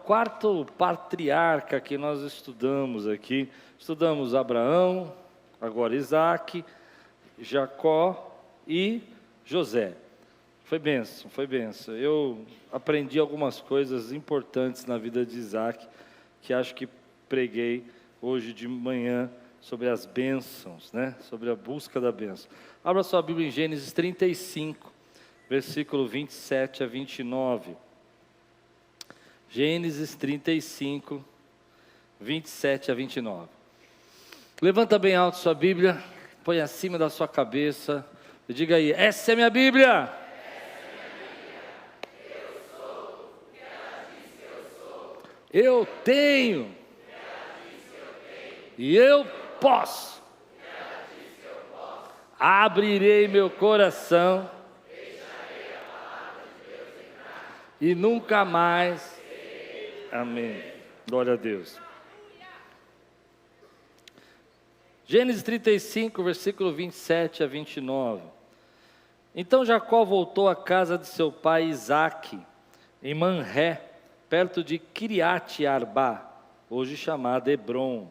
quarto patriarca que nós estudamos aqui. Estudamos Abraão, agora Isaac, Jacó e José. Foi bênção, foi bênção. Eu aprendi algumas coisas importantes na vida de Isaac, que acho que preguei hoje de manhã sobre as bênçãos, né? Sobre a busca da bênção. Abra sua Bíblia em Gênesis 35, versículo 27 a 29. Gênesis 35, 27 a 29. Levanta bem alto sua Bíblia, põe acima da sua cabeça e diga aí: essa é minha Bíblia. Eu tenho, e eu posso. Abrirei meu coração e nunca mais. Amém. Glória a Deus. Gênesis 35, versículo 27 a 29. Então Jacó voltou à casa de seu pai Isaque, em Manré, perto de Quiriate Arbá, hoje chamada Hebrom,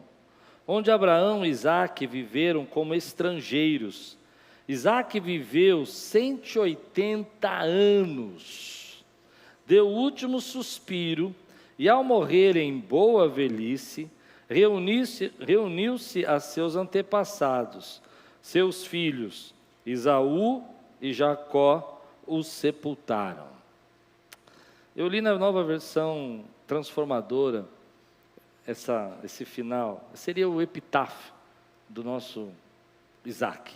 onde Abraão e Isaque viveram como estrangeiros. Isaque viveu 180 anos, deu o último suspiro, e ao morrer em boa velhice, reuniu-se a seus antepassados, seus filhos, Esaú e Jacó, os sepultaram. Eu li na Nova Versão Transformadora, esse final, seria o epitáfio do nosso Isaac,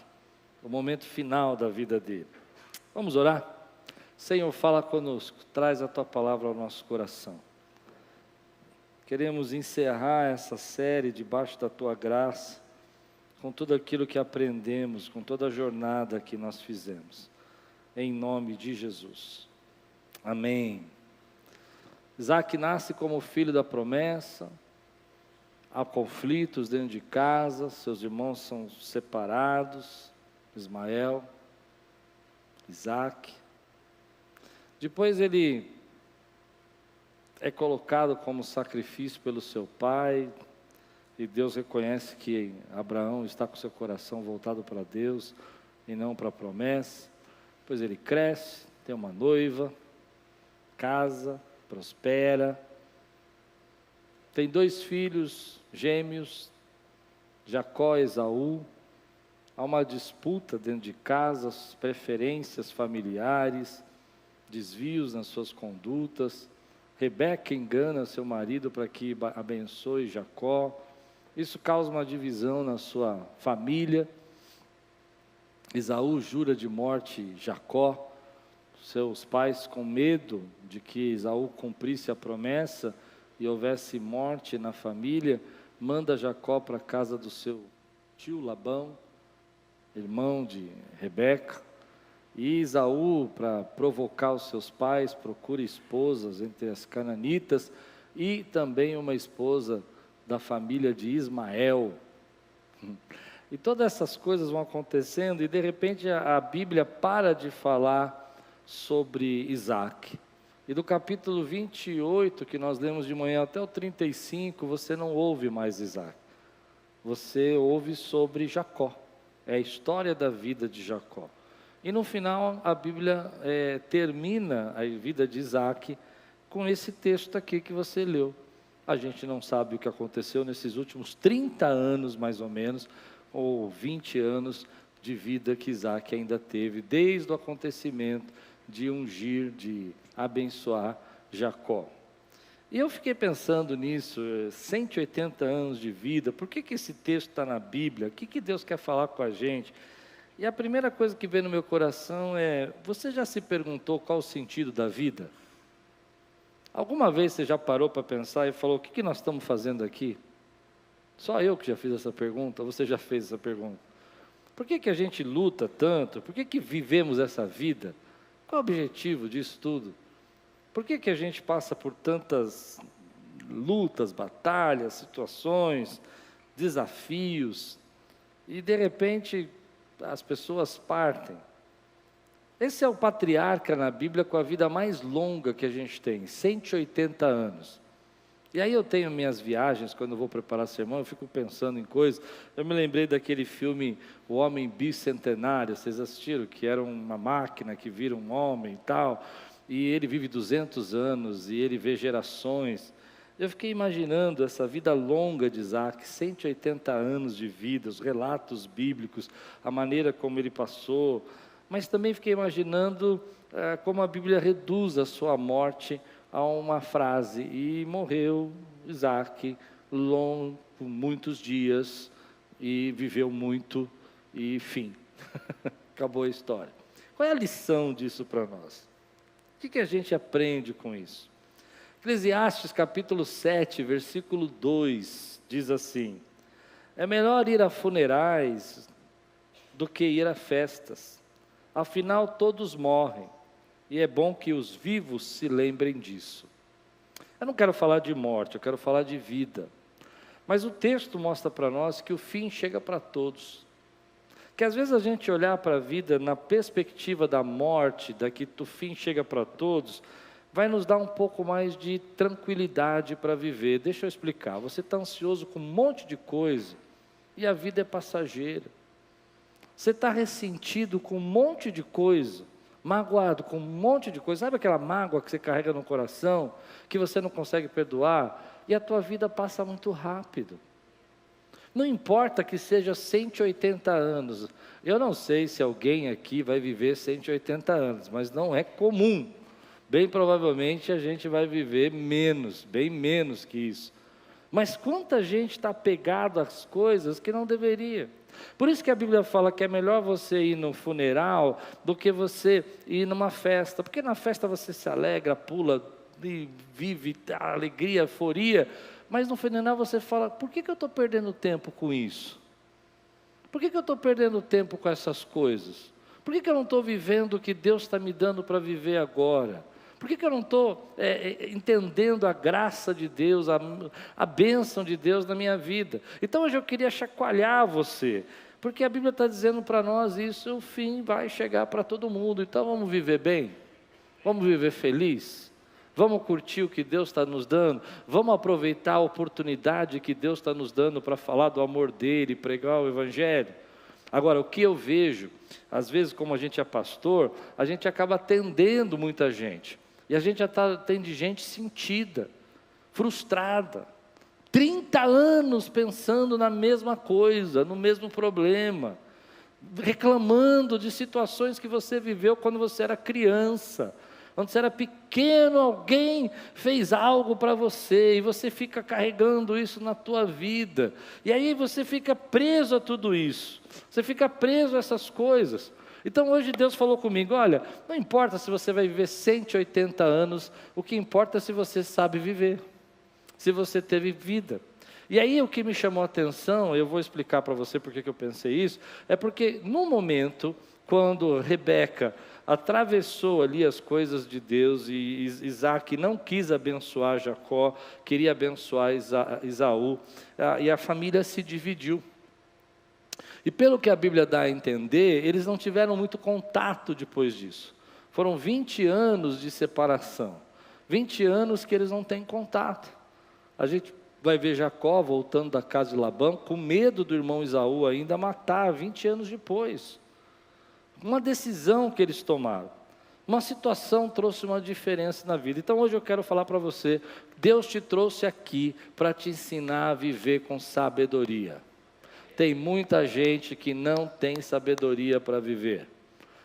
o momento final da vida dele. Vamos orar? Senhor, fala conosco, traz a Tua palavra ao nosso coração. Queremos encerrar essa série debaixo da Tua graça, com tudo aquilo que aprendemos, com toda a jornada que nós fizemos, em nome de Jesus, amém. Isaac nasce como filho da promessa, há conflitos dentro de casa, seus irmãos são separados, Ismael, Isaac. Depois ele é colocado como sacrifício pelo seu pai, e Deus reconhece que Abraão está com seu coração voltado para Deus, e não para a promessa. Depois ele cresce, tem uma noiva, casa, prospera, tem 2 filhos gêmeos, Jacó e Esaú. Há uma disputa dentro de casa, preferências familiares, desvios nas suas condutas. Rebeca engana seu marido para que abençoe Jacó. Isso causa uma divisão na sua família. Esaú jura de morte Jacó. Seus pais, com medo de que Esaú cumprisse a promessa e houvesse morte na família, manda Jacó para a casa do seu tio Labão, irmão de Rebeca. E Esaú, para provocar os seus pais, procura esposas entre as cananitas e também uma esposa da família de Ismael. E todas essas coisas vão acontecendo e de repente a Bíblia para de falar sobre Isaac. E do capítulo 28, que nós lemos de manhã, até o 35, você não ouve mais Isaac. Você ouve sobre Jacó. É a história da vida de Jacó. E no final a Bíblia termina a vida de Isaac com esse texto aqui que você leu. A gente não sabe o que aconteceu nesses últimos 30 anos mais ou menos, ou 20 anos de vida que Isaac ainda teve, desde o acontecimento de ungir, de abençoar Jacó. E eu fiquei pensando nisso, 180 anos de vida, por que esse texto está na Bíblia? O que Deus quer falar com a gente? E a primeira coisa que veio no meu coração é: você já se perguntou qual o sentido da vida? Alguma vez você já parou para pensar e falou: o que nós estamos fazendo aqui? Só eu que já fiz essa pergunta, ou você já fez essa pergunta? Por que a gente luta tanto? Por que vivemos essa vida? Qual é o objetivo disso tudo? Por que a gente passa por tantas lutas, batalhas, situações, desafios, e de repente as pessoas partem? Esse é o patriarca na Bíblia com a vida mais longa que a gente tem, 180 anos. E aí eu tenho minhas viagens, quando eu vou preparar sermão, eu fico pensando em coisas. Eu me lembrei daquele filme O Homem Bicentenário, vocês assistiram? Que era uma máquina que vira um homem e tal, e ele vive 200 anos, e ele vê gerações. Eu fiquei imaginando essa vida longa de Isaac, 180 anos de vida, os relatos bíblicos, a maneira como ele passou, mas também fiquei imaginando como a Bíblia reduz a sua morte a uma frase, e morreu Isaac longo, muitos dias, e viveu muito, e fim, acabou a história. Qual é a lição disso para nós? O que a gente aprende com isso? Eclesiastes capítulo 7, versículo 2, diz assim: é melhor ir a funerais do que ir a festas, afinal todos morrem, e é bom que os vivos se lembrem disso. Eu não quero falar de morte, eu quero falar de vida. Mas o texto mostra para nós que o fim chega para todos. Que às vezes a gente olhar para a vida na perspectiva da morte, que o fim chega para todos, vai nos dar um pouco mais de tranquilidade para viver. Deixa eu explicar. Você está ansioso com um monte de coisa, e a vida é passageira. Você está ressentido com um monte de coisa, magoado com um monte de coisa, sabe aquela mágoa que você carrega no coração, que você não consegue perdoar, e a tua vida passa muito rápido. Não importa que seja 180 anos, eu não sei se alguém aqui vai viver 180 anos, mas não é comum, bem provavelmente a gente vai viver menos, bem menos que isso, mas quanta gente está apegado às coisas que não deveria. Por isso que a Bíblia fala que é melhor você ir no funeral do que você ir numa festa, porque na festa você se alegra, pula, e vive a alegria, a euforia, mas no funeral você fala, por que eu estou perdendo tempo com isso? Por que eu estou perdendo tempo com essas coisas? Por que eu não estou vivendo o que Deus está me dando para viver agora? Por que eu não estou entendendo a graça de Deus, a bênção de Deus na minha vida? Então hoje eu queria chacoalhar você, porque a Bíblia está dizendo para nós isso, o fim vai chegar para todo mundo. Então vamos viver bem? Vamos viver feliz? Vamos curtir o que Deus está nos dando? Vamos aproveitar a oportunidade que Deus está nos dando para falar do amor dEle, pregar o Evangelho? Agora, o que eu vejo, às vezes como a gente é pastor, a gente acaba atendendo muita gente. E a gente já atende gente sentida, frustrada, 30 anos pensando na mesma coisa, no mesmo problema, reclamando de situações que você viveu quando você era criança, quando você era pequeno, alguém fez algo para você, e você fica carregando isso na tua vida, e aí você fica preso a tudo isso, você fica preso a essas coisas. Então hoje Deus falou comigo, olha, não importa se você vai viver 180 anos, o que importa é se você sabe viver, se você teve vida. E aí o que me chamou a atenção, eu vou explicar para você porque que eu pensei isso, é porque no momento, quando Rebeca atravessou ali as coisas de Deus, e Isaac não quis abençoar Jacó, queria abençoar Esaú, e a família se dividiu. E pelo que a Bíblia dá a entender, eles não tiveram muito contato depois disso. Foram 20 anos de separação, 20 anos que eles não têm contato. A gente vai ver Jacó voltando da casa de Labão, com medo do irmão Esaú ainda matar, 20 anos depois. Uma decisão que eles tomaram, uma situação trouxe uma diferença na vida. Então hoje eu quero falar para você, Deus te trouxe aqui para te ensinar a viver com sabedoria. Tem muita gente que não tem sabedoria para viver.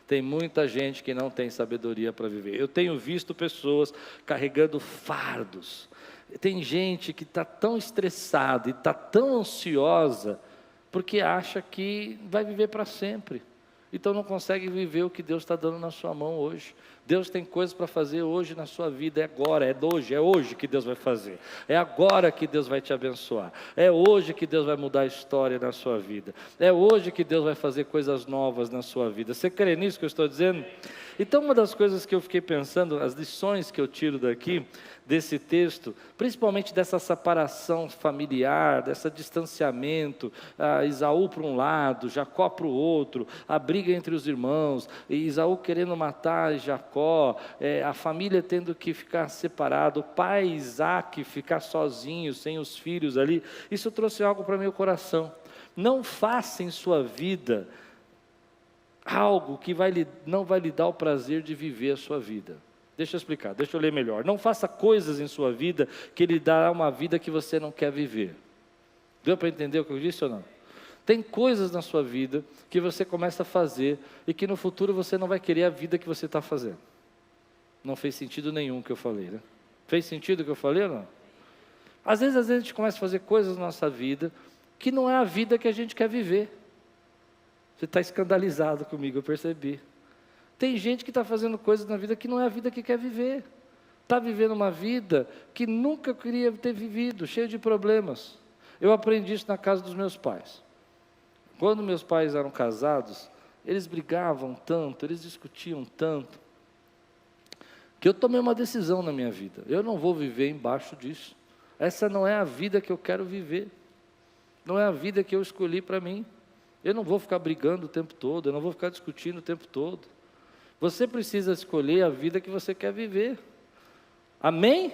Tem muita gente que não tem sabedoria para viver. Eu tenho visto pessoas carregando fardos. Tem gente que está tão estressada e está tão ansiosa, porque acha que vai viver para sempre. Então não consegue viver o que Deus está dando na sua mão hoje. Deus tem coisas para fazer hoje na sua vida, é agora, é hoje que Deus vai fazer. É agora que Deus vai te abençoar. É hoje que Deus vai mudar a história na sua vida. É hoje que Deus vai fazer coisas novas na sua vida. Você crê nisso que eu estou dizendo? Então uma das coisas que eu fiquei pensando, as lições que eu tiro daqui, desse texto, principalmente dessa separação familiar, desse distanciamento, Esaú para um lado, Jacó para o outro, a briga entre os irmãos, e Esaú querendo matar Jacó, Jacó, a família tendo que ficar separada, o pai Isaac ficar sozinho, sem os filhos ali. Isso trouxe algo para meu coração. Não faça em sua vida algo que não vai lhe dar o prazer de viver a sua vida. Deixa eu explicar, deixa eu ler melhor. Não faça coisas em sua vida que lhe dará uma vida que você não quer viver. Deu para entender o que eu disse ou não? Tem coisas na sua vida que você começa a fazer e que no futuro você não vai querer a vida que você está fazendo. Não fez sentido nenhum o que eu falei, né? Fez sentido o que eu falei ou não? Às vezes a gente começa a fazer coisas na nossa vida que não é a vida que a gente quer viver. Você está escandalizado comigo, eu percebi. Tem gente que está fazendo coisas na vida que não é a vida que quer viver. Está vivendo uma vida que nunca queria ter vivido, cheia de problemas. Eu aprendi isso na casa dos meus pais. Quando meus pais eram casados, eles brigavam tanto, eles discutiam tanto, que eu tomei uma decisão na minha vida. Eu não vou viver embaixo disso. Essa não é a vida que eu quero viver. Não é a vida que eu escolhi para mim. Eu não vou ficar brigando o tempo todo, eu não vou ficar discutindo o tempo todo. Você precisa escolher a vida que você quer viver. Amém?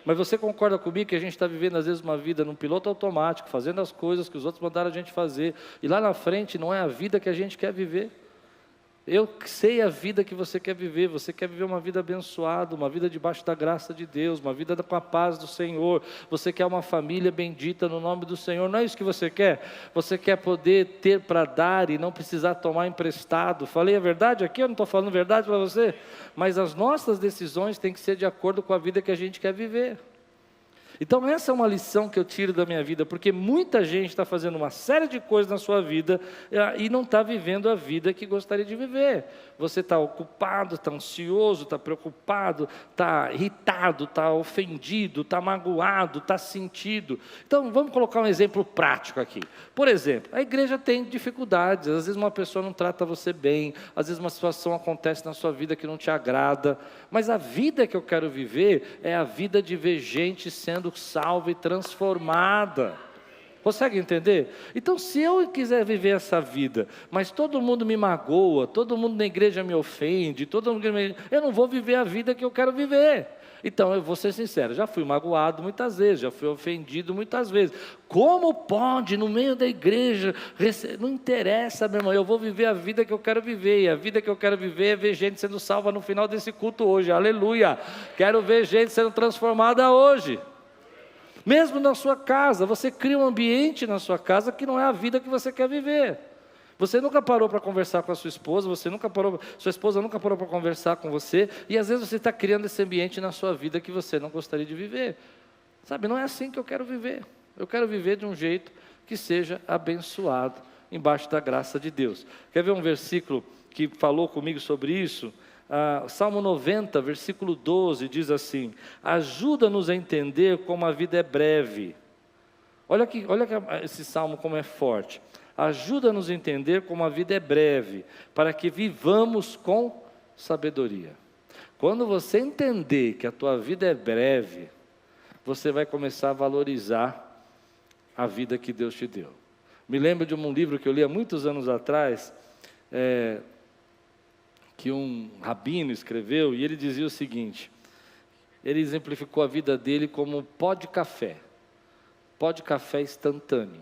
Mas você concorda comigo que a gente está vivendo às vezes uma vida num piloto automático, fazendo as coisas que os outros mandaram a gente fazer, e lá na frente não é a vida que a gente quer viver? Eu sei a vida que você quer viver uma vida abençoada, uma vida debaixo da graça de Deus, uma vida com a paz do Senhor, você quer uma família bendita no nome do Senhor, não é isso que você quer? Você quer poder ter para dar e não precisar tomar emprestado. Falei a verdade aqui? Eu não estou falando verdade para você? Mas as nossas decisões têm que ser de acordo com a vida que a gente quer viver. Então essa é uma lição que eu tiro da minha vida, porque muita gente está fazendo uma série de coisas na sua vida e não está vivendo a vida que gostaria de viver. Você está ocupado, está ansioso, está preocupado, está irritado, está ofendido, está magoado, está sentido. Então vamos colocar um exemplo prático aqui. Por exemplo, a igreja tem dificuldades, às vezes uma pessoa não trata você bem, às vezes uma situação acontece na sua vida que não te agrada, mas a vida que eu quero viver é a vida de ver gente sendo salva e transformada. Consegue entender? Então, se eu quiser viver essa vida, mas todo mundo me magoa, todo mundo na igreja me ofende, eu não vou viver a vida que eu quero viver. Então, eu vou ser sincero, já fui magoado muitas vezes, já fui ofendido muitas vezes. Como pode, no meio da igreja, não interessa, meu irmão, eu vou viver a vida que eu quero viver, e a vida que eu quero viver é ver gente sendo salva no final desse culto hoje, aleluia. Quero ver gente sendo transformada hoje. Mesmo na sua casa, você cria um ambiente na sua casa que não é a vida que você quer viver. Você nunca parou para conversar com a sua esposa, sua esposa nunca parou para conversar com você, e às vezes você está criando esse ambiente na sua vida que você não gostaria de viver. Sabe, não é assim que eu quero viver. Eu quero viver de um jeito que seja abençoado, embaixo da graça de Deus. Quer ver um versículo que falou comigo sobre isso? Salmo 90, versículo 12, diz assim: ajuda-nos a entender como a vida é breve. Olha esse salmo como é forte. Ajuda-nos a entender como a vida é breve, para que vivamos com sabedoria. Quando você entender que a tua vida é breve, você vai começar a valorizar a vida que Deus te deu. Me lembro de um livro que eu li há muitos anos atrás, que um rabino escreveu, e ele dizia o seguinte, ele exemplificou a vida dele como pó de café instantâneo.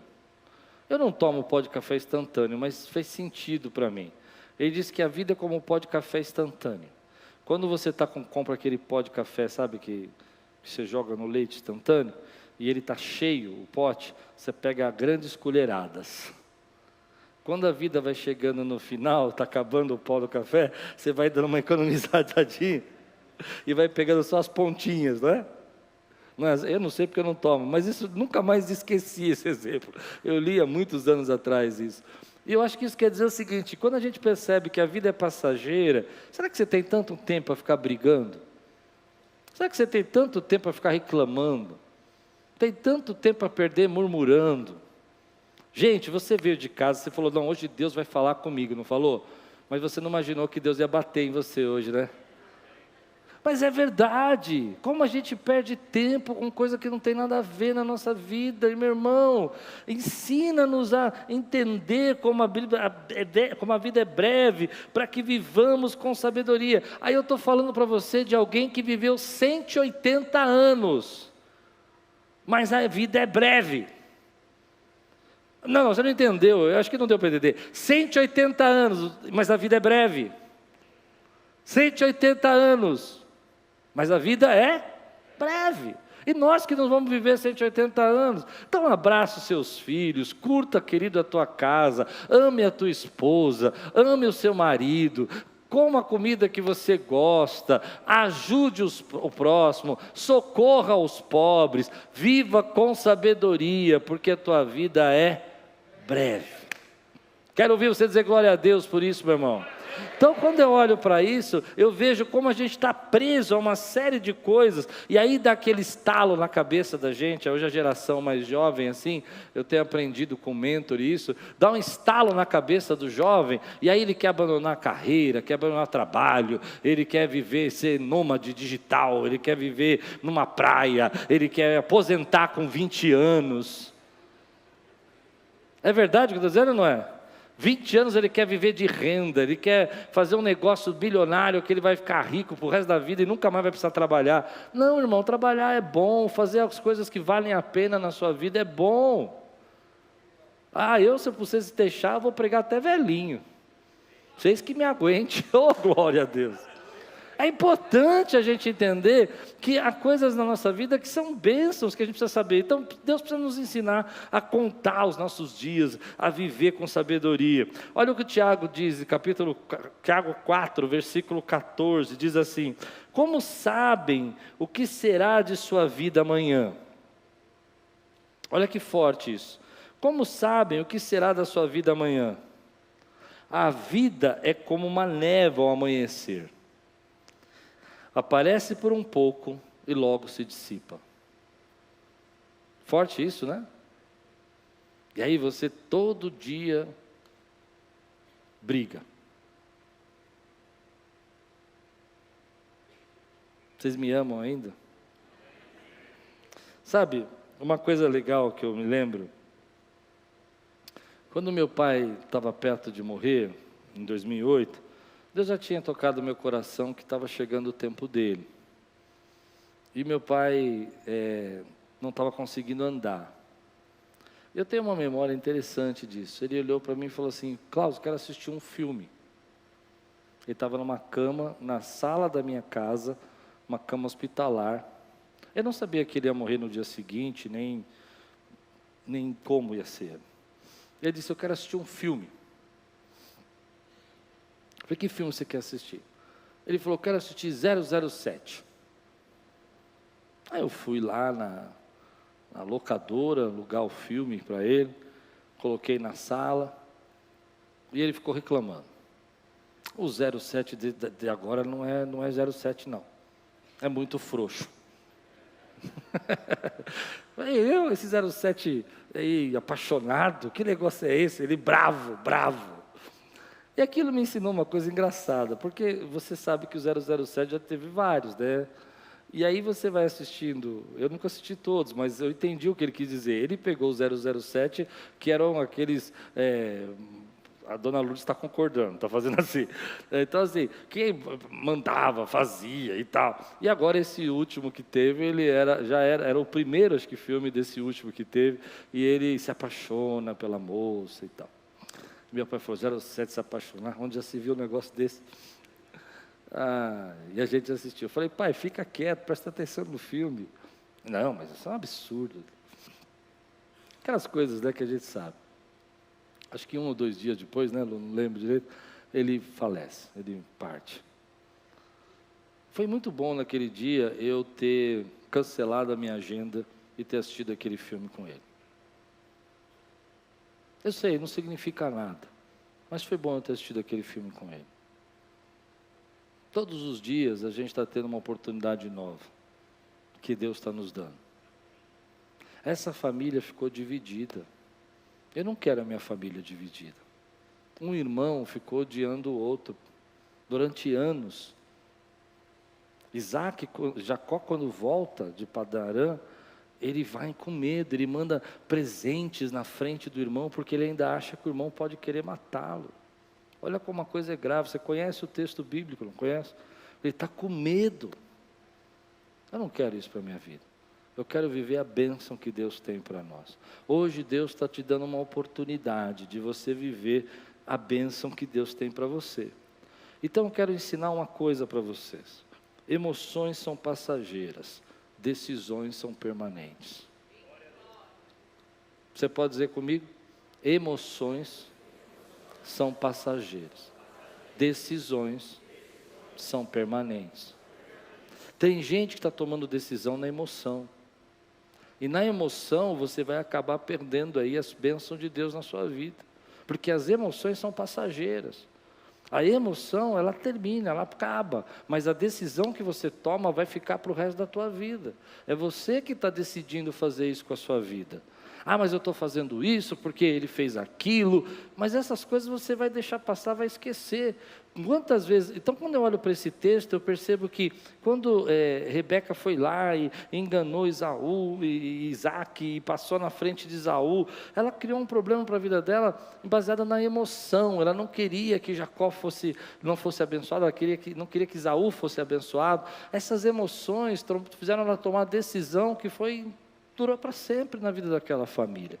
Eu não tomo pó de café instantâneo, mas fez sentido para mim. Ele disse que a vida é como um pó de café instantâneo. Quando você compra aquele pó de café, sabe, que você joga no leite instantâneo, e ele está cheio, o pote, você pega grandes colheradas. Quando a vida vai chegando no final, está acabando o pó do café, você vai dando uma economizadinha e vai pegando só as pontinhas, não é? Eu não sei porque eu não tomo, mas isso nunca mais esqueci esse exemplo. Eu li há muitos anos atrás isso. E eu acho que isso quer dizer o seguinte: quando a gente percebe que a vida é passageira, será que você tem tanto tempo para ficar brigando? Será que você tem tanto tempo para ficar reclamando? Tem tanto tempo para perder murmurando? Gente, você veio de casa, você falou, não, hoje Deus vai falar comigo, não falou? Mas você não imaginou que Deus ia bater em você hoje, né? Mas é verdade, como a gente perde tempo com coisa que não tem nada a ver na nossa vida. E meu irmão, ensina-nos a entender como a vida é breve, para que vivamos com sabedoria. Aí eu estou falando para você de alguém que viveu 180 anos, mas a vida é breve. Não, você não entendeu, eu acho que não deu para entender. 180 anos, mas a vida é breve. 180 anos, mas a vida é breve. E nós que não vamos viver 180 anos. Então abraça os seus filhos, curta, querido, a tua casa, ame a tua esposa, ame o seu marido, coma a comida que você gosta, ajude o próximo, socorra os pobres, viva com sabedoria, porque a tua vida é breve. Quero ouvir você dizer glória a Deus por isso, meu irmão. Então, quando eu olho para isso, eu vejo como a gente está preso a uma série de coisas, e aí dá aquele estalo na cabeça da gente. Hoje a geração mais jovem, assim, eu tenho aprendido com o mentor isso, dá um estalo na cabeça do jovem, e aí ele quer abandonar a carreira, quer abandonar o trabalho, ele quer viver, ser nômade digital, ele quer viver numa praia, ele quer aposentar com 20 anos. É verdade o que eu estou dizendo ou não é? 20 anos ele quer viver de renda, ele quer fazer um negócio bilionário que ele vai ficar rico pro resto da vida e nunca mais vai precisar trabalhar. Não, irmão, trabalhar é bom, fazer as coisas que valem a pena na sua vida é bom. Se eu preciso deixar, eu vou pregar até velhinho. Vocês que me aguentem, oh glória a Deus. É importante a gente entender que há coisas na nossa vida que são bênçãos que a gente precisa saber. Então Deus precisa nos ensinar a contar os nossos dias, a viver com sabedoria. Olha o que Tiago diz, Tiago 4, versículo 14, diz assim: como sabem o que será de sua vida amanhã? Olha que forte isso. Como sabem o que será da sua vida amanhã? A vida é como uma névoa ao amanhecer. Aparece por um pouco e logo se dissipa. Forte isso, né? E aí você todo dia briga. Vocês me amam ainda? Sabe, uma coisa legal que eu me lembro, quando meu pai estava perto de morrer, em 2008, Deus já tinha tocado meu coração que estava chegando o tempo dele. E meu pai não estava conseguindo andar. Eu tenho uma memória interessante disso. Ele olhou para mim e falou assim: Cláudio, quero assistir um filme. Ele estava numa cama, na sala da minha casa, uma cama hospitalar. Eu não sabia que ele ia morrer no dia seguinte, nem como ia ser. Ele disse: eu quero assistir um filme. Eu falei: que filme você quer assistir? Ele falou: quero assistir 007. Aí eu fui lá na locadora, alugar o filme para ele, coloquei na sala, e ele ficou reclamando. O 07 de agora não é 07 não, é muito frouxo. Esse 07 aí, apaixonado, que negócio é esse? Ele bravo. E aquilo me ensinou uma coisa engraçada, porque você sabe que o 007 já teve vários, né? E aí você vai assistindo, eu nunca assisti todos, mas eu entendi o que ele quis dizer. Ele pegou o 007, que eram aqueles... a dona Lourdes está concordando, está fazendo assim. Então assim, quem mandava, fazia e tal. E agora esse último que teve, ele era o primeiro, acho que, filme desse último que teve, e ele se apaixona pela moça e tal. Meu pai falou: 07 se apaixonar, onde já se viu um negócio desse? E a gente assistiu. Eu falei: pai, fica quieto, presta atenção no filme. Não, mas isso é um absurdo. Aquelas coisas, né, que a gente sabe. Acho que 1 ou 2 dias depois, né, não lembro direito, ele falece, ele parte. Foi muito bom naquele dia eu ter cancelado a minha agenda e ter assistido aquele filme com ele. Eu sei, não significa nada, mas foi bom eu ter assistido aquele filme com ele. Todos os dias a gente está tendo uma oportunidade nova, que Deus está nos dando. Essa família ficou dividida. Eu não quero a minha família dividida. Um irmão ficou odiando o outro durante anos. Jacó, quando volta de Padan-Aram, ele vai com medo, ele manda presentes na frente do irmão, porque ele ainda acha que o irmão pode querer matá-lo. Olha como a coisa é grave. Você conhece o texto bíblico, não conhece? Ele está com medo. Eu não quero isso para a minha vida. Eu quero viver a bênção que Deus tem para nós. Hoje Deus está te dando uma oportunidade de você viver a bênção que Deus tem para você. Então eu quero ensinar uma coisa para vocês. Emoções são passageiras, decisões são permanentes. Você pode dizer comigo? Emoções são passageiras, decisões são permanentes. Tem gente que está tomando decisão na emoção. E na emoção você vai acabar perdendo aí as bênçãos de Deus na sua vida. Porque as emoções são passageiras. A emoção, ela termina, ela acaba. Mas a decisão que você toma vai ficar para o resto da tua vida. É você que está decidindo fazer isso com a sua vida. Ah, mas eu estou fazendo isso porque ele fez aquilo. Mas essas coisas você vai deixar passar, vai esquecer. Quantas vezes... Então, quando eu olho para esse texto, eu percebo que quando Rebeca foi lá e enganou Esaú e Isaac e passou na frente de Esaú, ela criou um problema para a vida dela baseada na emoção. Ela não queria que Jacó não fosse abençoado, não queria que Esaú fosse abençoado. Essas emoções fizeram ela tomar uma decisão que durou para sempre na vida daquela família.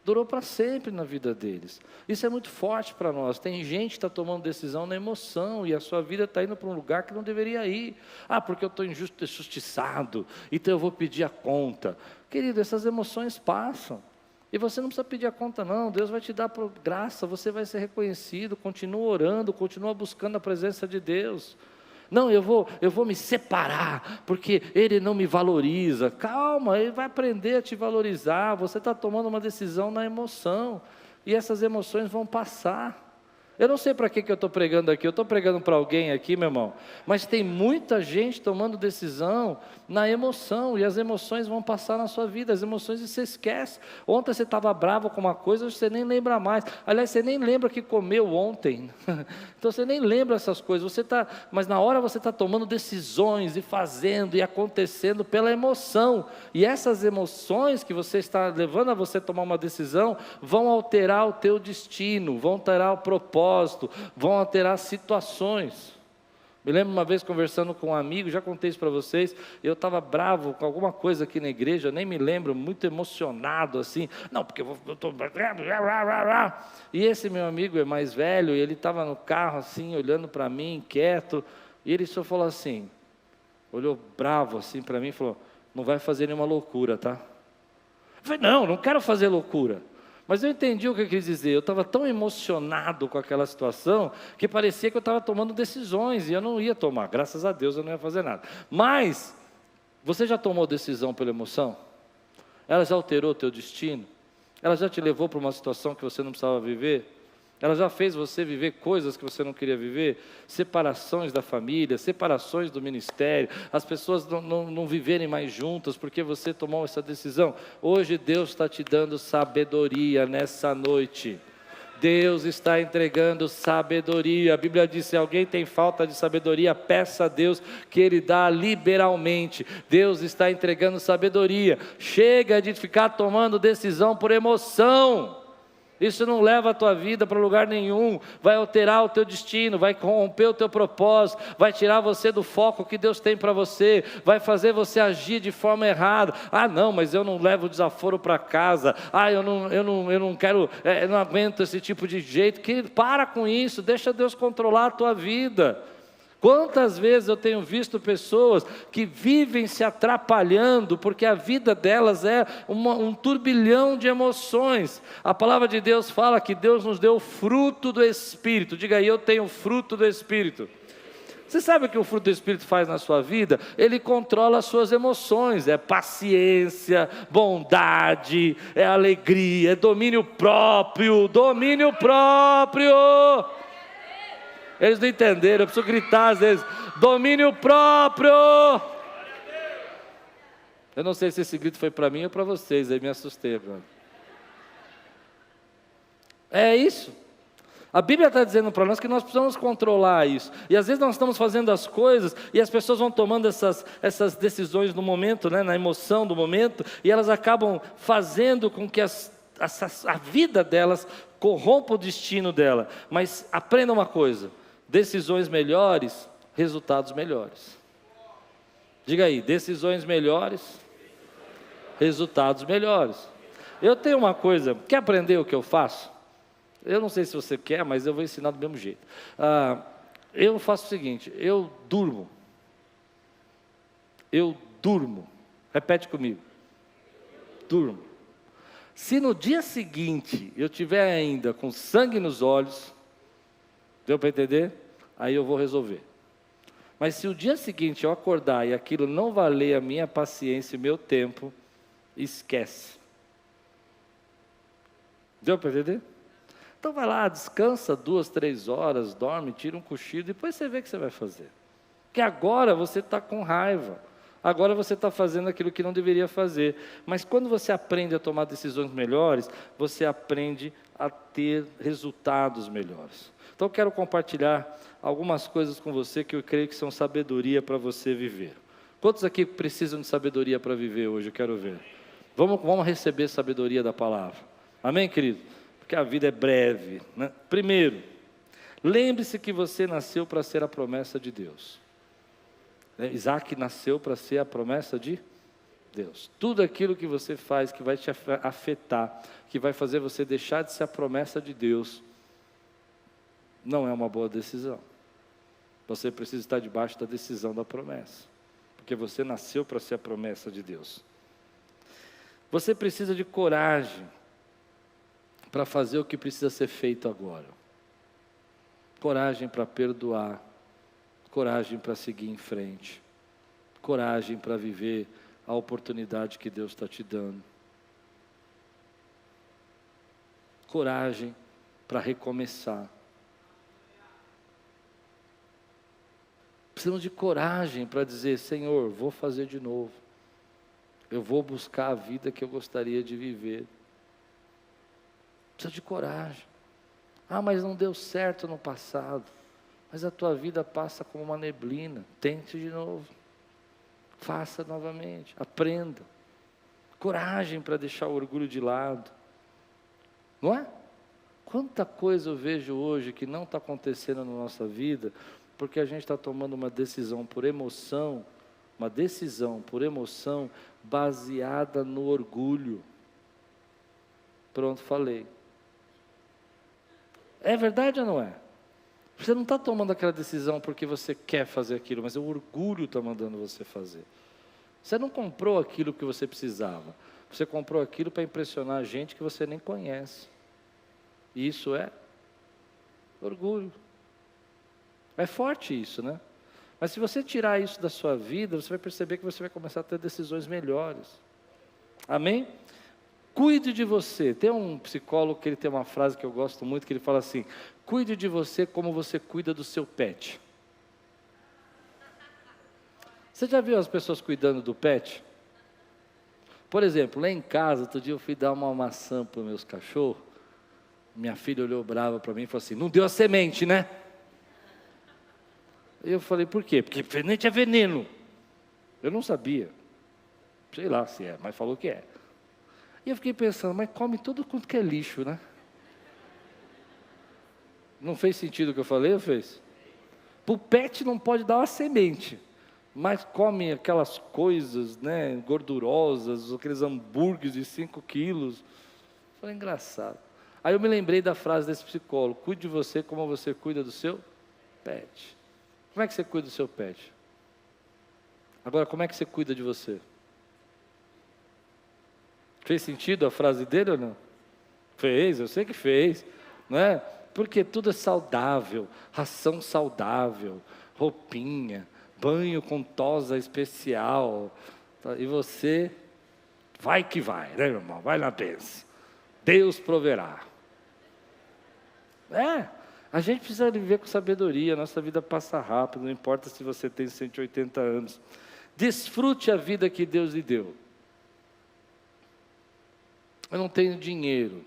Durou para sempre na vida deles. Isso é muito forte para nós. Tem gente que está tomando decisão na emoção e a sua vida está indo para um lugar que não deveria ir. Ah, porque eu estou injustiçado, então eu vou pedir a conta. Querido, essas emoções passam. E você não precisa pedir a conta não, Deus vai te dar por graça, você vai ser reconhecido, continua orando, continua buscando a presença de Deus. Não, eu vou me separar, porque ele não me valoriza. Calma, ele vai aprender a te valorizar. Você está tomando uma decisão na emoção, e essas emoções vão passar. Eu não sei para que eu estou pregando aqui, eu estou pregando para alguém aqui, meu irmão, mas tem muita gente tomando decisão na emoção, e as emoções vão passar na sua vida, as emoções você esquece. Ontem você estava bravo com uma coisa, hoje você nem lembra mais. Aliás, você nem lembra que comeu ontem, então você nem lembra essas coisas, mas na hora você está tomando decisões, e fazendo, e acontecendo pela emoção, e essas emoções que você está levando a você tomar uma decisão, vão alterar o teu destino, vão alterar o propósito, vão alterar situações. Me lembro uma vez conversando com um amigo, já contei isso para vocês, eu estava bravo com alguma coisa aqui na igreja, nem me lembro, muito emocionado assim, não, porque eu estou... E esse meu amigo é mais velho, e ele estava no carro assim, olhando para mim, quieto, e ele só falou assim, olhou bravo assim para mim e falou, não vai fazer nenhuma loucura, tá? Eu falei, não quero fazer loucura. Mas eu entendi o que eu quis dizer, eu estava tão emocionado com aquela situação, que parecia que eu estava tomando decisões, e eu não ia tomar, graças a Deus eu não ia fazer nada. Mas, você já tomou decisão pela emoção? Ela já alterou o teu destino? Ela já te levou para uma situação que você não precisava viver? Ela já fez você viver coisas que você não queria viver? Separações da família, separações do ministério, as pessoas não viverem mais juntas porque você tomou essa decisão. Hoje Deus está te dando sabedoria nessa noite. Deus está entregando sabedoria. A Bíblia diz, se alguém tem falta de sabedoria, peça a Deus que Ele dá liberalmente. Deus está entregando sabedoria. Chega de ficar tomando decisão por emoção. Isso não leva a tua vida para lugar nenhum, vai alterar o teu destino, vai corromper o teu propósito, vai tirar você do foco que Deus tem para você, vai fazer você agir de forma errada. Ah não, mas eu não levo desaforo para casa, eu não quero, eu não aguento esse tipo de jeito. Para com isso, deixa Deus controlar a tua vida. Quantas vezes eu tenho visto pessoas que vivem se atrapalhando, porque a vida delas é um turbilhão de emoções. A palavra de Deus fala que Deus nos deu o fruto do Espírito. Diga aí, eu tenho o fruto do Espírito. Você sabe o que o fruto do Espírito faz na sua vida? Ele controla as suas emoções, é paciência, bondade, é alegria, é domínio próprio, domínio próprio. Eles não entenderam, eu preciso gritar às vezes, domínio próprio. Eu não sei se esse grito foi para mim ou para vocês, aí me assustei agora. É isso. A Bíblia está dizendo para nós que nós precisamos controlar isso. E às vezes nós estamos fazendo as coisas e as pessoas vão tomando essas decisões no momento, né, na emoção do momento, e elas acabam fazendo com que a vida delas corrompa o destino dela. Mas aprenda uma coisa: decisões melhores, resultados melhores. Diga aí, decisões melhores, resultados melhores. Eu tenho uma coisa, quer aprender o que eu faço? Eu não sei se você quer, mas eu vou ensinar do mesmo jeito. Eu faço o seguinte, eu durmo. Repete comigo. Durmo. Se no dia seguinte eu tiver ainda com sangue nos olhos, deu para entender? Aí eu vou resolver. Mas se o dia seguinte eu acordar e aquilo não valer a minha paciência e o meu tempo, esquece. Deu para entender? Então vai lá, descansa 2, 3 horas, dorme, tira um cochilo, depois você vê o que você vai fazer. Porque agora você está com raiva, agora você está fazendo aquilo que não deveria fazer. Mas quando você aprende a tomar decisões melhores, você aprende a ter resultados melhores. Então eu quero compartilhar algumas coisas com você que eu creio que são sabedoria para você viver. Quantos aqui precisam de sabedoria para viver hoje? Eu quero ver. Vamos receber sabedoria da palavra. Amém, querido? Porque a vida é breve, né? Primeiro, lembre-se que você nasceu para ser a promessa de Deus. Isaac nasceu para ser a promessa de Deus. Tudo aquilo que você faz que vai te afetar, que vai fazer você deixar de ser a promessa de Deus, não é uma boa decisão. Você precisa estar debaixo da decisão da promessa, porque você nasceu para ser a promessa de Deus. Você precisa de coragem para fazer o que precisa ser feito agora. Coragem para perdoar, coragem para seguir em frente, coragem para viver a oportunidade que Deus está te dando, coragem para recomeçar. Precisamos de coragem para dizer: Senhor, vou fazer de novo, eu vou buscar a vida que eu gostaria de viver. Precisa de coragem. Mas não deu certo no passado. Mas a tua vida passa como uma neblina. Tente de novo. Faça novamente. Aprenda. Coragem para deixar o orgulho de lado. Não é? Quanta coisa eu vejo hoje que não está acontecendo na nossa vida, porque a gente está tomando uma decisão por emoção, baseada no orgulho. Pronto, falei. É verdade ou não é? Você não está tomando aquela decisão porque você quer fazer aquilo, mas o orgulho está mandando você fazer. Você não comprou aquilo que você precisava. Você comprou aquilo para impressionar gente que você nem conhece. E isso é orgulho. É forte isso, né? Mas se você tirar isso da sua vida, você vai perceber que você vai começar a ter decisões melhores. Amém? Cuide de você. Tem um psicólogo que ele tem uma frase que eu gosto muito, que ele fala assim: cuide de você como você cuida do seu pet. Você já viu as pessoas cuidando do pet? Por exemplo, lá em casa, outro dia eu fui dar uma maçã para os meus cachorros. Minha filha olhou brava para mim e falou assim: não deu a semente, né? E eu falei: por quê? Porque semente é veneno. Eu não sabia. Sei lá se é, mas falou que é. E eu fiquei pensando: mas come tudo quanto que é lixo, né? Não fez sentido o que eu falei, ou fez? Para o pet não pode dar uma semente, mas come aquelas coisas, né, gordurosas, aqueles hambúrgueres de 5 quilos. Foi engraçado. Aí eu me lembrei da frase desse psicólogo: cuide de você como você cuida do seu pet. Como é que você cuida do seu pet? Agora, como é que você cuida de você? Fez sentido a frase dele ou não? Fez, eu sei que fez, não é? Porque tudo é saudável, ração saudável, roupinha, banho com tosa especial. E você, vai que vai, né, meu irmão? Vai na benção. Deus proverá. A gente precisa viver com sabedoria, nossa vida passa rápido, não importa se você tem 180 anos. Desfrute a vida que Deus lhe deu. Eu não tenho dinheiro.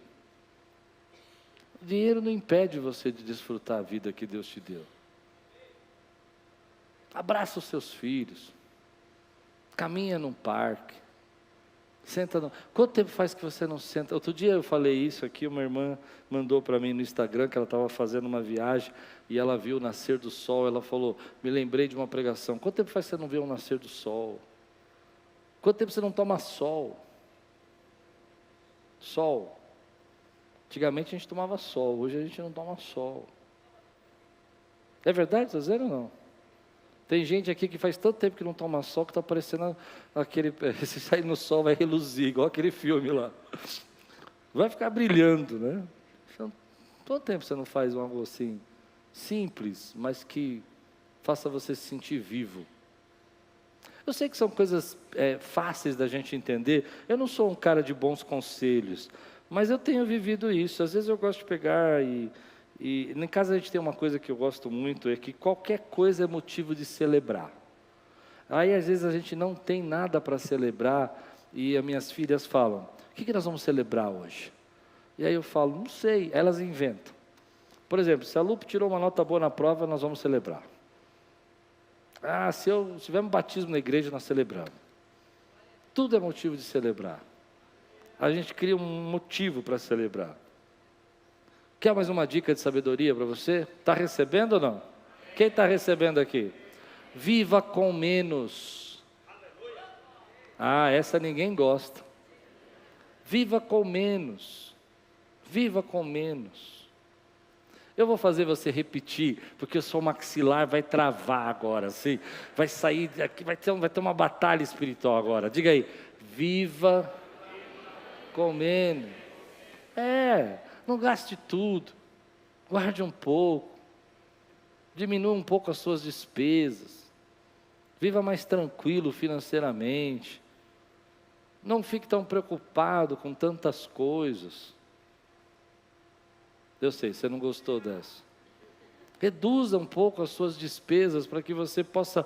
O dinheiro não impede você de desfrutar a vida que Deus te deu. Abraça os seus filhos. Caminha num parque. Senta no... Quanto tempo faz que você não senta? Outro dia eu falei isso aqui, uma irmã mandou para mim no Instagram que ela estava fazendo uma viagem e ela viu o nascer do sol. Ela falou, me lembrei de uma pregação. Quanto tempo faz que você não vê o nascer do sol? Quanto tempo você não toma sol? Sol. Antigamente a gente tomava sol, hoje a gente não toma sol. É verdade, está dizendo ou não? Tem gente aqui que faz tanto tempo que não toma sol que está parecendo aquele... Se sair no sol vai reluzir, igual aquele filme lá. Vai ficar brilhando, né? Então, quanto tempo você não faz algo assim, simples, mas que faça você se sentir vivo? Eu sei que são coisas fáceis da gente entender. Eu não sou um cara de bons conselhos, mas eu tenho vivido isso. Às vezes eu gosto de pegar e em casa a gente tem uma coisa que eu gosto muito, é que qualquer coisa é motivo de celebrar. Aí às vezes a gente não tem nada para celebrar e as minhas filhas falam, o que nós vamos celebrar hoje? E aí eu falo, não sei, elas inventam. Por exemplo, se a Lupe tirou uma nota boa na prova, nós vamos celebrar. Se tivermos batismo na igreja, nós celebramos. Tudo é motivo de celebrar. A gente cria um motivo para celebrar. Quer mais uma dica de sabedoria para você? Está recebendo ou não? Quem está recebendo aqui? Viva com menos. Essa ninguém gosta. Viva com menos. Viva com menos. Eu vou fazer você repetir, porque o seu maxilar vai travar agora, assim. Vai sair aqui, vai ter uma batalha espiritual agora. Diga aí, viva com menos. Não gaste tudo, guarde um pouco, diminua um pouco as suas despesas, viva mais tranquilo financeiramente, não fique tão preocupado com tantas coisas. Eu sei, você não gostou dessa. Reduza um pouco as suas despesas para que você possa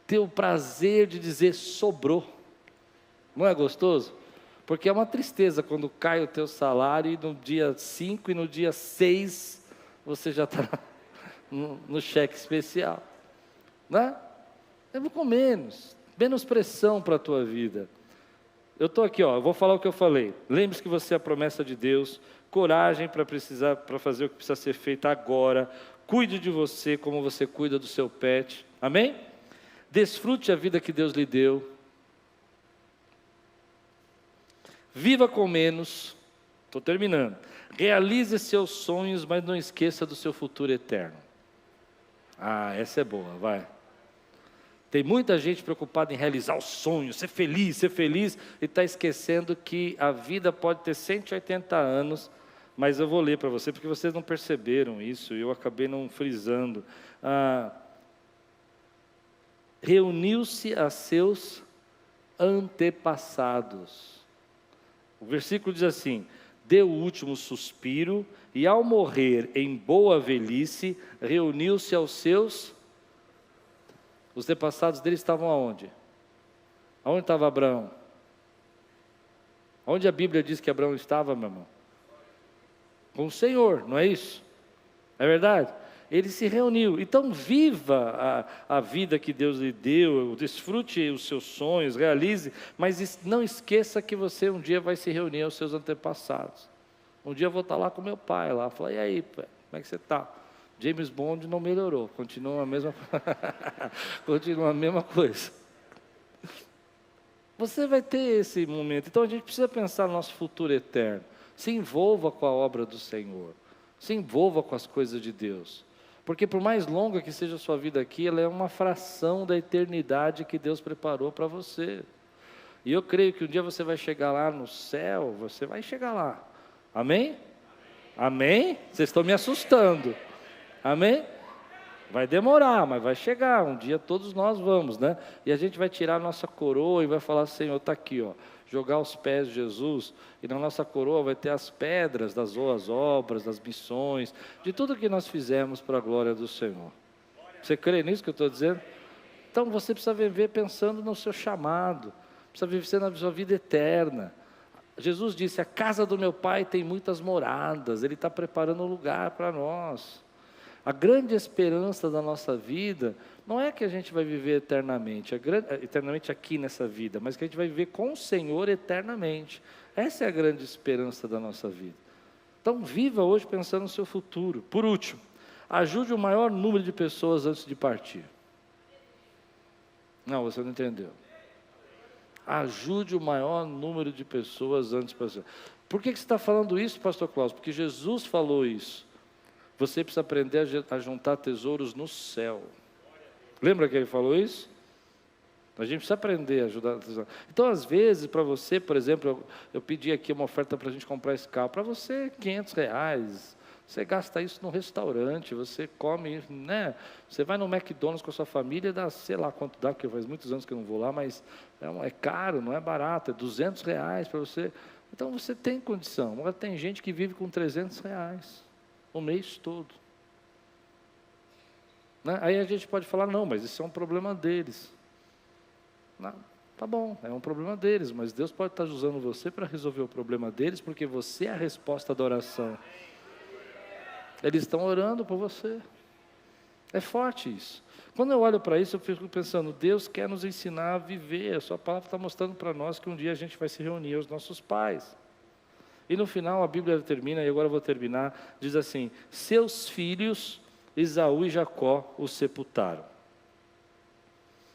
ter o prazer de dizer sobrou. Não é gostoso? Porque é uma tristeza quando cai o teu salário e no dia 5 e no dia 6 você já está no cheque especial. Né? Eu com menos pressão para a tua vida. Eu estou aqui, eu vou falar o que eu falei. Lembre-se que você é a promessa de Deus, coragem para fazer o que precisa ser feito agora. Cuide de você como você cuida do seu pet. Amém? Desfrute a vida que Deus lhe deu. Viva com menos, estou terminando. Realize seus sonhos, mas não esqueça do seu futuro eterno. Essa é boa, vai. Tem muita gente preocupada em realizar os sonhos, ser feliz, e está esquecendo que a vida pode ter 180 anos, mas eu vou ler para você, porque vocês não perceberam isso, e eu acabei não frisando. Reuniu-se a seus antepassados. O versículo diz assim, deu o último suspiro, e ao morrer em boa velhice, reuniu-se aos seus... Os antepassados dele estavam aonde? Aonde estava Abraão? Onde a Bíblia diz que Abraão estava, meu irmão? Com o Senhor, não é isso? É verdade? Ele se reuniu. Então viva a vida que Deus lhe deu, desfrute os seus sonhos, realize, mas não esqueça que você um dia vai se reunir aos seus antepassados. Um dia eu vou estar lá com meu pai, lá, falar, e aí, pai, como é que você está? James Bond não melhorou, continua a mesma coisa. Você vai ter esse momento, então a gente precisa pensar no nosso futuro eterno. Se envolva com a obra do Senhor, se envolva com as coisas de Deus. Porque por mais longa que seja a sua vida aqui, ela é uma fração da eternidade que Deus preparou para você. E eu creio que um dia você vai chegar lá no céu, você vai chegar lá. Amém? Amém? Vocês estão me assustando. Amém? Vai demorar, mas vai chegar. Um dia todos nós vamos, né? E a gente vai tirar a nossa coroa e vai falar, Senhor, está aqui, ó. Jogar aos pés de Jesus, e na nossa coroa vai ter as pedras das boas obras, das missões, de tudo que nós fizemos para a glória do Senhor. Você crê nisso que eu estou dizendo? Então você precisa viver pensando no seu chamado, precisa viver na sua vida eterna. Jesus disse: a casa do meu pai tem muitas moradas, Ele está preparando um lugar para nós. A grande esperança da nossa vida não é que a gente vai viver eternamente, eternamente aqui nessa vida, mas que a gente vai viver com o Senhor eternamente. Essa é a grande esperança da nossa vida. Então viva hoje pensando no seu futuro. Por último, ajude o maior número de pessoas antes de partir. Não, você não entendeu. Ajude o maior número de pessoas antes de partir. Por que você está falando isso, pastor Cláudio? Porque Jesus falou isso. Você precisa aprender a juntar tesouros no céu. Lembra que ele falou isso? A gente precisa aprender a ajudar a tesouros. Então, às vezes, para você, por exemplo, eu pedi aqui uma oferta para a gente comprar esse carro. Para você, R$500. Você gasta isso no restaurante, você come, né? Você vai no McDonald's com a sua família, dá, sei lá quanto dá, porque faz muitos anos que eu não vou lá, mas é caro, não é barato, é R$200 para você. Então, você tem condição. Agora, tem gente que vive com R$300. O mês todo, né? Aí a gente pode falar: não, mas isso é um problema deles. Não, tá bom, é um problema deles, mas Deus pode estar usando você para resolver o problema deles, porque você é a resposta da oração. Eles estão orando por você. É forte isso. Quando eu olho para isso, eu fico pensando: Deus quer nos ensinar a viver. A sua palavra está mostrando para nós que um dia a gente vai se reunir aos nossos pais. E no final a Bíblia termina, e agora eu vou terminar, diz assim: seus filhos, Esaú e Jacó, os sepultaram.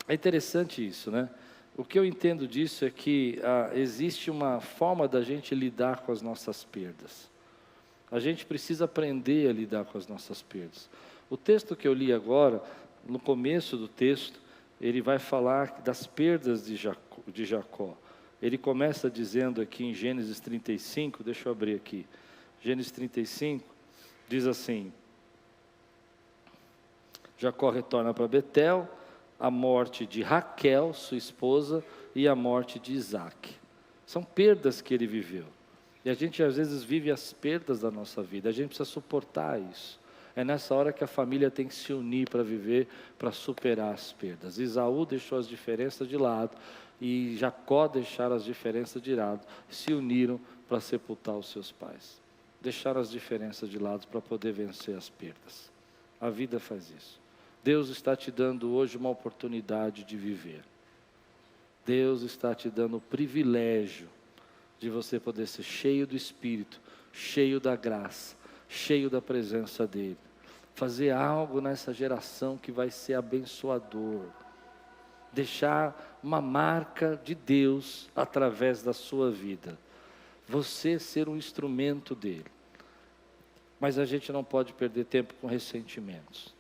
É interessante isso, né? O que eu entendo disso é que existe uma forma da gente lidar com as nossas perdas. A gente precisa aprender a lidar com as nossas perdas. O texto que eu li agora, no começo do texto, ele vai falar das perdas de Jacó. Ele começa dizendo aqui em Gênesis 35, deixa eu abrir aqui, Gênesis 35, diz assim: Jacó retorna para Betel, a morte de Raquel, sua esposa, e a morte de Isaac. São perdas que ele viveu. E a gente às vezes vive as perdas da nossa vida, a gente precisa suportar isso. É nessa hora que a família tem que se unir para viver, para superar as perdas. Esaú deixou as diferenças de lado, e Jacó deixaram as diferenças de lado, se uniram para sepultar os seus pais. Deixaram as diferenças de lado para poder vencer as perdas. A vida faz isso. Deus está te dando hoje uma oportunidade de viver. Deus está te dando o privilégio de você poder ser cheio do Espírito, cheio da graça, cheio da presença dEle. Fazer algo nessa geração que vai ser abençoador. Deixar uma marca de Deus através da sua vida. Você ser um instrumento dEle. Mas a gente não pode perder tempo com ressentimentos.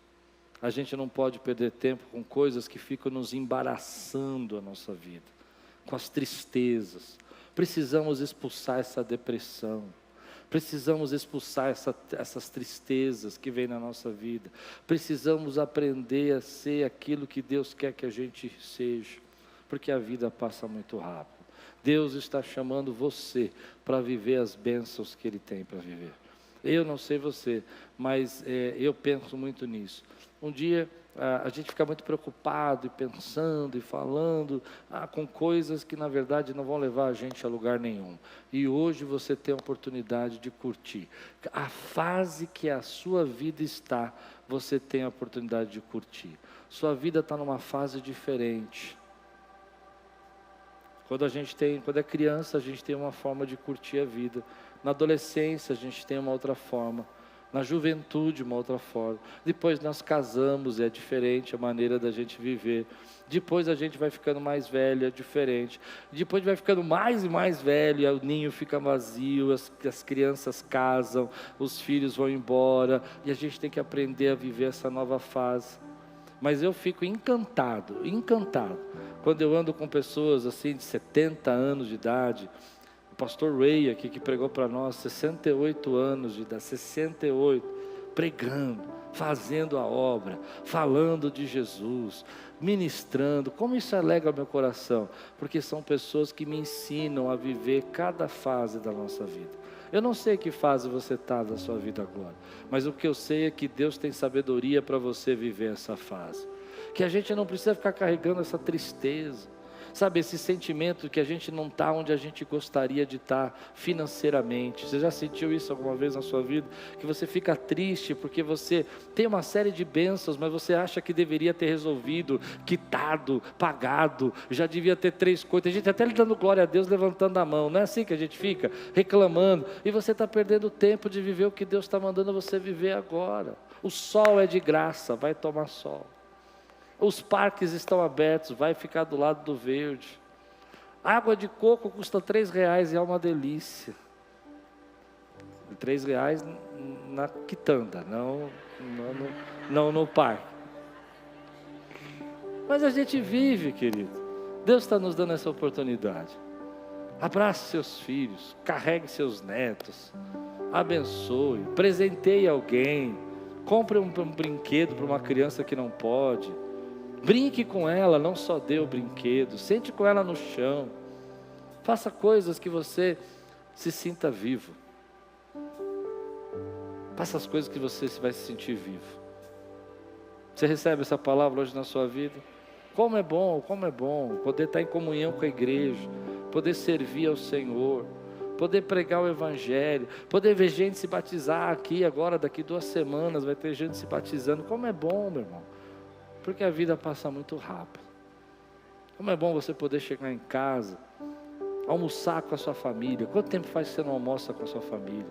A gente não pode perder tempo com coisas que ficam nos embaraçando a nossa vida. Com as tristezas. Precisamos expulsar essa depressão. Precisamos expulsar essas tristezas que vêm na nossa vida. Precisamos aprender a ser aquilo que Deus quer que a gente seja. Porque a vida passa muito rápido. Deus está chamando você para viver as bênçãos que Ele tem para viver. Eu não sei você, mas eu penso muito nisso. Um dia a gente fica muito preocupado e pensando e falando com coisas que na verdade não vão levar a gente a lugar nenhum. E hoje você tem a oportunidade de curtir. A fase que a sua vida está, você tem a oportunidade de curtir. Sua vida está numa fase diferente. Quando é criança, a gente tem uma forma de curtir a vida. Na adolescência, a gente tem uma outra forma. Na juventude, uma outra forma. Depois nós casamos, é diferente a maneira da gente viver. Depois a gente vai ficando mais velho, é diferente. Depois vai ficando mais e mais velho, e o ninho fica vazio, as crianças casam, os filhos vão embora, e a gente tem que aprender a viver essa nova fase. Mas eu fico encantado, quando eu ando com pessoas assim de 70 anos de idade. Pastor Ray aqui que pregou para nós, 68 anos de idade, 68, pregando, fazendo a obra, falando de Jesus, ministrando. Como isso alegra o meu coração, porque são pessoas que me ensinam a viver cada fase da nossa vida. Eu não sei que fase você está da sua vida agora, mas o que eu sei é que Deus tem sabedoria para você viver essa fase, que a gente não precisa ficar carregando essa tristeza, Sabe, esse sentimento que a gente não está onde a gente gostaria de estar financeiramente. Você já sentiu isso alguma vez na sua vida? Que você fica triste porque você tem uma série de bênçãos, mas você acha que deveria ter resolvido, quitado, pagado, já devia ter 3 coisas. Tem gente até lhe dando glória a Deus, levantando a mão. Não é assim que a gente fica? Reclamando. E você está perdendo tempo de viver o que Deus está mandando você viver agora. O sol é de graça, vai tomar sol. Os parques estão abertos, vai ficar do lado do verde. Água de coco custa R$3 e é uma delícia. R$3 na quitanda, não no parque. Mas a gente vive, querido. Deus está nos dando essa oportunidade. Abrace seus filhos, carregue seus netos, abençoe, presenteie alguém, compre um brinquedo para uma criança que não pode. Brinque com ela, não só dê o brinquedo, sente com ela no chão. Faça coisas que você se sinta vivo. Faça as coisas que você vai se sentir vivo. Você recebe essa palavra hoje na sua vida? Como é bom poder estar em comunhão com a igreja, poder servir ao Senhor, poder pregar o Evangelho, poder ver gente se batizar aqui agora, daqui 2 semanas vai ter gente se batizando. Como é bom, meu irmão. Porque a vida passa muito rápido. Como é bom você poder chegar em casa, almoçar com a sua família. Quanto tempo faz que você não almoça com a sua família?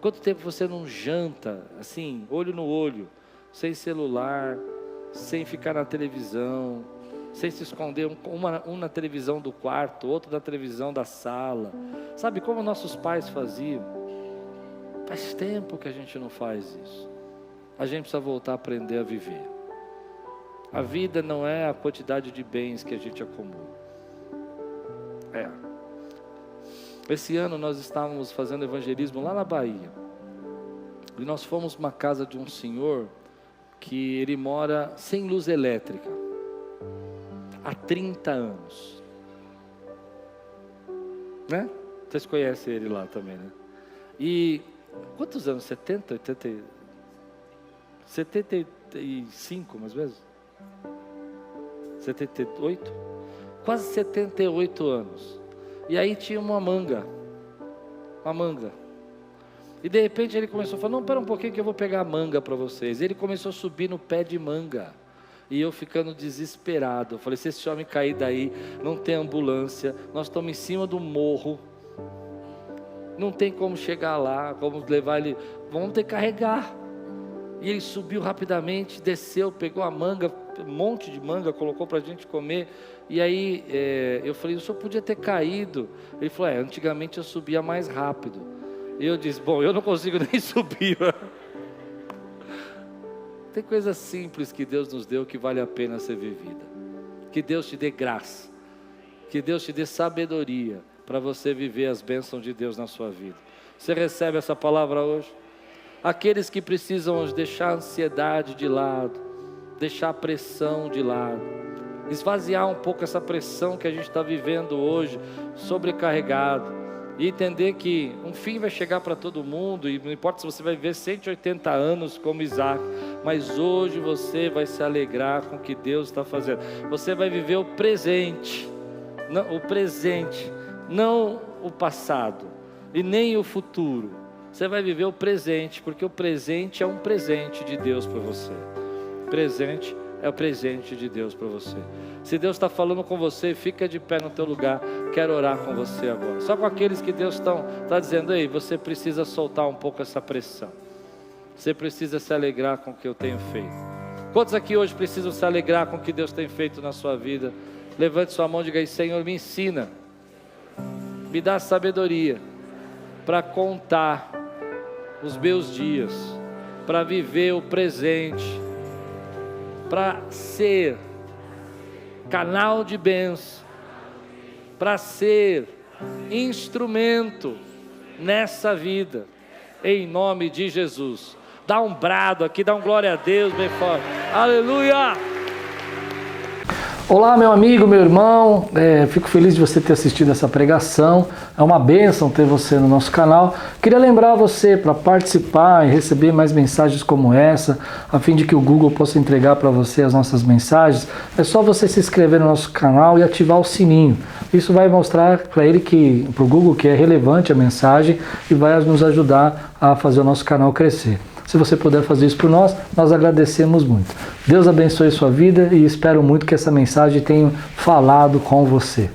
Quanto tempo você não janta, assim, olho no olho, sem celular, sem ficar na televisão, sem se esconder, um na televisão do quarto, outro na televisão da sala. Sabe como nossos pais faziam? Faz tempo que a gente não faz isso. A gente precisa voltar a aprender a viver. A vida não é a quantidade de bens que a gente acumula. Esse ano nós estávamos fazendo evangelismo lá na Bahia. E nós fomos uma casa de um senhor que ele mora sem luz elétrica há 30 anos. Né? Vocês conhecem ele lá também, né? E quantos anos? 70, 80, 75 mais ou menos? 78? Quase 78 anos. E aí tinha uma manga. E de repente ele começou a falar, não, pera um pouquinho que eu vou pegar a manga para vocês. Ele começou a subir no pé de manga. E eu ficando desesperado. Eu falei, se esse homem cair daí, não tem ambulância, nós estamos em cima do morro. Não tem como chegar lá, como levar ele, vamos ter que carregar. E ele subiu rapidamente, desceu, pegou a manga, um monte de manga, colocou para a gente comer. E aí eu falei, o senhor podia ter caído. Ele falou, antigamente eu subia mais rápido. E eu disse, bom, eu não consigo nem subir. Tem coisas simples que Deus nos deu que vale a pena ser vivida. Que Deus te dê graça. Que Deus te dê sabedoria para você viver as bênçãos de Deus na sua vida. Você recebe essa palavra hoje? Aqueles que precisam deixar a ansiedade de lado, deixar a pressão de lado, esvaziar um pouco essa pressão que a gente está vivendo hoje, sobrecarregado, e entender que um fim vai chegar para todo mundo, e não importa se você vai viver 180 anos como Isaac, mas hoje você vai se alegrar com o que Deus está fazendo. Você vai viver o presente, não o passado, e nem o futuro. Você vai viver o presente, porque o presente é um presente de Deus para você. Presente é o presente de Deus para você. Se Deus está falando com você, fica de pé no teu lugar. Quero orar com você agora. Só com aqueles que Deus está dizendo, ei, você precisa soltar um pouco essa pressão. Você precisa se alegrar com o que eu tenho feito. Quantos aqui hoje precisam se alegrar com o que Deus tem feito na sua vida? Levante sua mão e diga aí, Senhor, me ensina. Me dá sabedoria para contar os meus dias, para viver o presente, para ser canal de bênção, para ser instrumento nessa vida, em nome de Jesus. Dá um brado aqui, dá um glória a Deus bem forte. Aleluia! Olá, meu amigo, meu irmão, fico feliz de você ter assistido essa pregação, é uma bênção ter você no nosso canal. Queria lembrar você para participar e receber mais mensagens como essa, a fim de que o Google possa entregar para você as nossas mensagens, é só você se inscrever no nosso canal e ativar o sininho. Isso vai mostrar para o Google que é relevante a mensagem e vai nos ajudar a fazer o nosso canal crescer. Se você puder fazer isso por nós, nós agradecemos muito. Deus abençoe sua vida e espero muito que essa mensagem tenha falado com você.